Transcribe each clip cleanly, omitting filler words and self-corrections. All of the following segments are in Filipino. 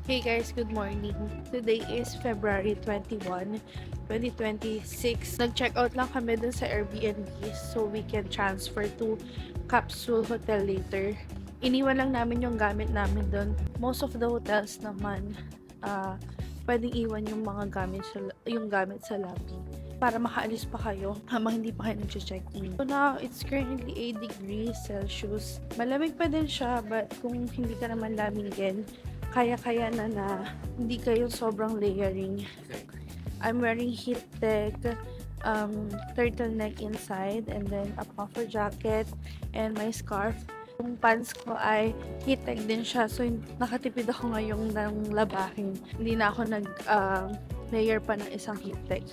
Hey guys, good morning. Today is February 21, 2026. Nag-check out lang kami dun sa Airbnb so we can transfer to Capsule Hotel later. Iniwan lang namin yung gamit namin dun. Most of the hotels naman, pwedeng iwan yung mga gamit sa lobby para makaalis pa kayo habang hindi pa kayo nag-check-in. So now, it's currently 8 degrees Celsius. Malamig pa din siya, but kung hindi ka naman lamigin, kaya-kaya na hindi kayo sobrang layering. I'm wearing heat tech, turtleneck inside, and then a puffer jacket, and my scarf. Yung pants ko ay heat tech din siya, so nakatipid ako ngayong ng labahin. Hindi na ako layer pa ng isang heat tech.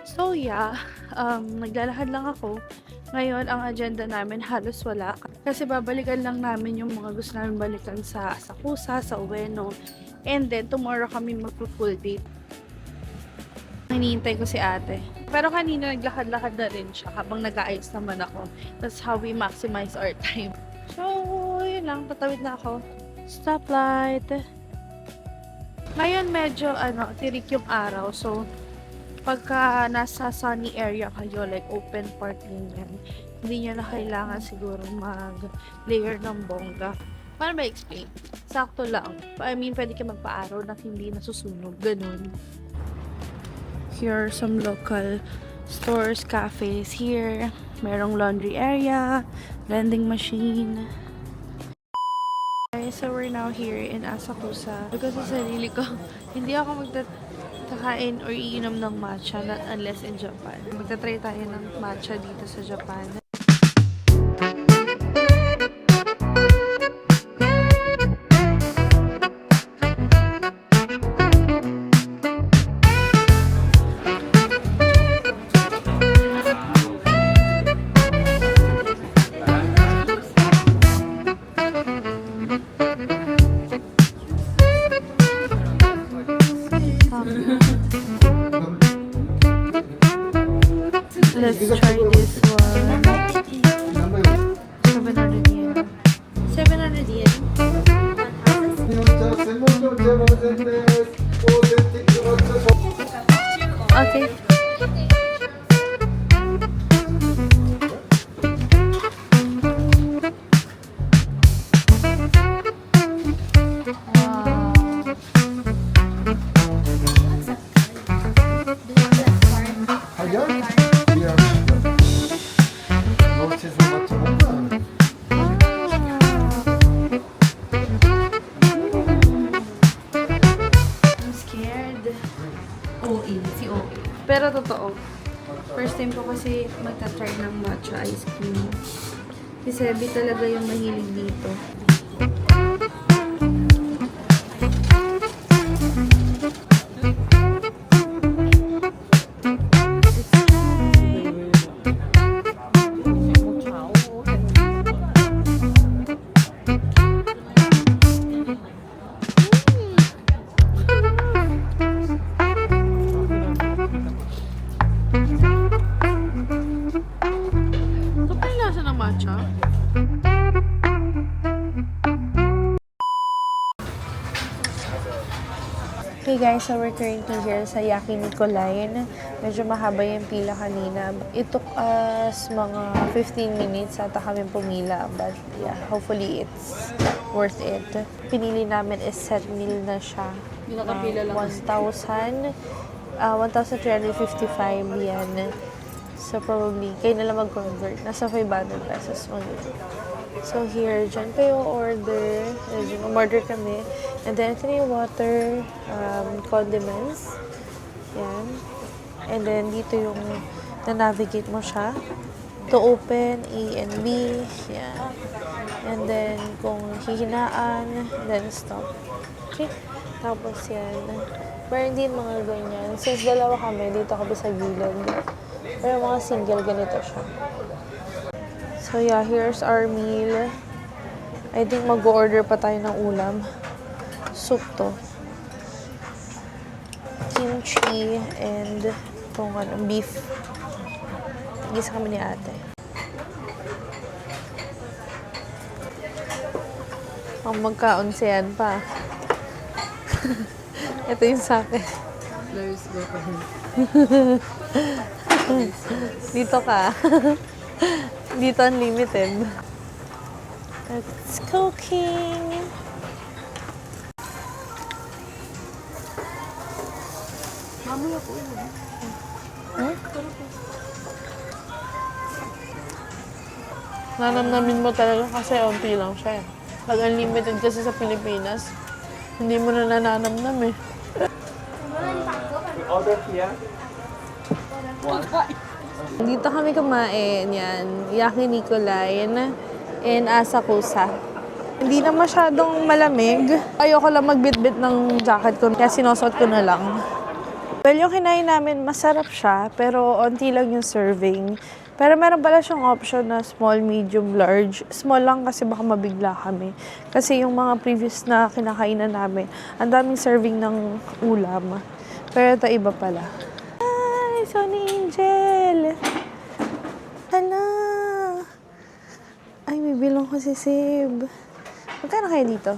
So yeah, naglalakad lang ako. Ngayon, ang agenda namin halos wala. Kasi babalikan lang namin yung mga gusto namin balikan sa Asakusa, sa Ueno. And then, tomorrow kami magpo-full day. Hinihintay ko si ate. Pero kanina naglakad-lakad na rin siya habang nag-aayos naman ako. That's how we maximize our time. So, yun lang. Tatawid na ako. Stoplight. Ngayon, medyo, tirik yung araw. So, pagka nasa sunny area kayo, like open park ganyan, hindi nyo na kailangan siguro mag-layer ng bongga. Paano ba explain? Sakto lang. I mean, pwede ka magpa-araw na hindi nasusunog. Ganun. Here are some local stores, cafes here. Merong laundry area, vending machine. Okay, so we're now here in Asakusa. Because sa sarili ko, hindi ako kakain or iinom ng matcha not unless in Japan. Magta-try tayo ng matcha dito sa Japan. Let's try this one. 700 yen. 700 yen? Okay. Pero totoo, first time ko kasi magta-try ng matcha ice cream. Si Sebi talaga yung mahilig dito. Hey guys, so we're currently here sa Yakiniku line. Medyo mahaba yung pila kanina. It took us mga 15 minutes ata kami pumila. But yeah, hopefully it's worth it. Pinili namin is set meal na siya. 1,355 yan. So probably, kayo na lang mag-convert. Nasa 500 pesos mag-convert. So here, dyan kayo order. Order kami. And then, ito na yung water, condiments. Yan. And then, dito yung na-navigate mo siya. To open, A and B. Yan. And then, kung hihinaan, then stop. Okay. Tapos yan. Pero hindi mga ganyan. Since dalawa kami, dito kami sa gilid. Pero mga single, ganito siya. So yeah, here's our meal. I think mag-order pa tayo ng ulam. Soup to. Kimchi and itong beef. Gisa kami ni ate. Ang magkaunsiyan pa. Ito yung sa akin. Dito ka. Dito unlimited. It's cooking. Mamaya po yun. Nanamnamin mo talaga kasi unti lang siya. Pag unlimited kasi sa Pilipinas, hindi mo na nananamnam eh. Order here. Dito kami kumain, yan. Yaki Nicolay in Asakusa. Hindi na masyadong malamig. Ayoko lang magbitbit ng jacket ko, kaya sinosot ko na lang. Well, yung kinain namin, masarap siya, pero onti lang yung serving. Pero meron pala siyang option na small, medium, large. Small lang kasi baka mabigla kami. Kasi yung mga previous na kinakainan namin, ang daming serving ng ulam. Pero ito iba pala. Hi, Sonny Angel! Hala! Ay, may bilong ko si Sib. Magkano kayo dito?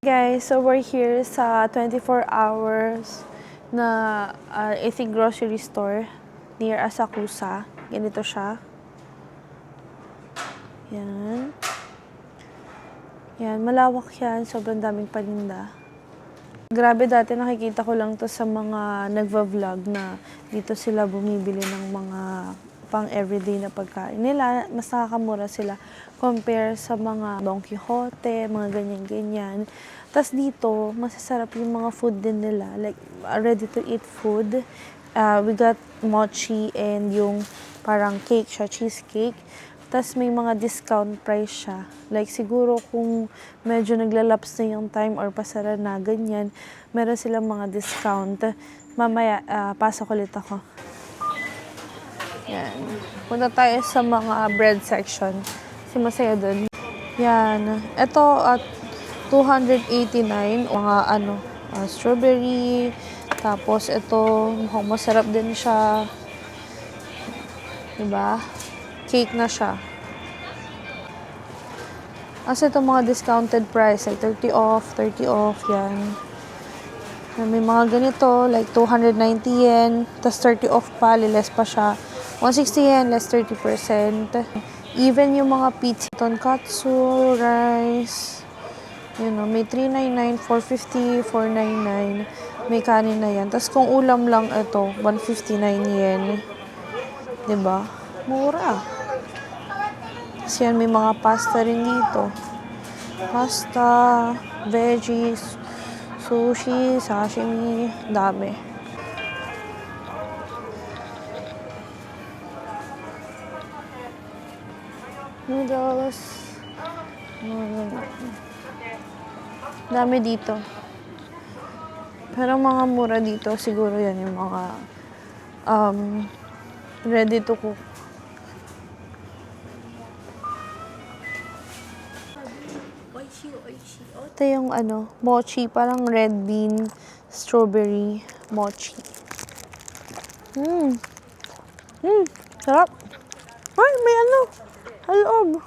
Guys, so we're here sa 24 hours na I think grocery store near Asakusa. Ganito siya. Yan. Yan, malawak yan. Sobrang daming paninda. Grabe, dati nakikita ko lang to sa mga nagva-vlog na dito sila bumibili ng mga pang everyday na pagkain nila. Mas nakakamura sila compare sa mga Don Quixote, mga ganyan-ganyan. Tapos dito, masasarap yung mga food din nila. Like, ready-to-eat food. We got mochi and yung parang cake siya, cheesecake. Tapos may mga discount price siya. Like, siguro kung medyo naglalaps na yung time or pasara na, ganyan, meron silang mga discount. Mamaya, pasok ulit ako. Yan. Punta tayo sa mga bread section. Kasi masaya dun. Yan. Ito at 289. Mga strawberry. Tapos ito, mukhang masarap din siya. Diba? Cake na siya. Kasi ito mga discounted price. Like 30 off, yan. May mga ganito, like 290 yen. Tapos 30 off pa, less pa siya. 160 yen, less 30%. Even yung mga pizza, tonkatsu, rice, may 399, 450, 499. May kanin na yan. Tapos kung ulam lang ito, 159 yen. Diba? Mura. Tapos yan, may mga pasta rin dito. Pasta, veggies, sushi, sashimi, dami. Noodles. Dami dito. Pero mga mura dito, siguro yan yung mga ready to cook. Ito yung mochi, parang red bean, strawberry, mochi. Sarap. Ay, may sa loob.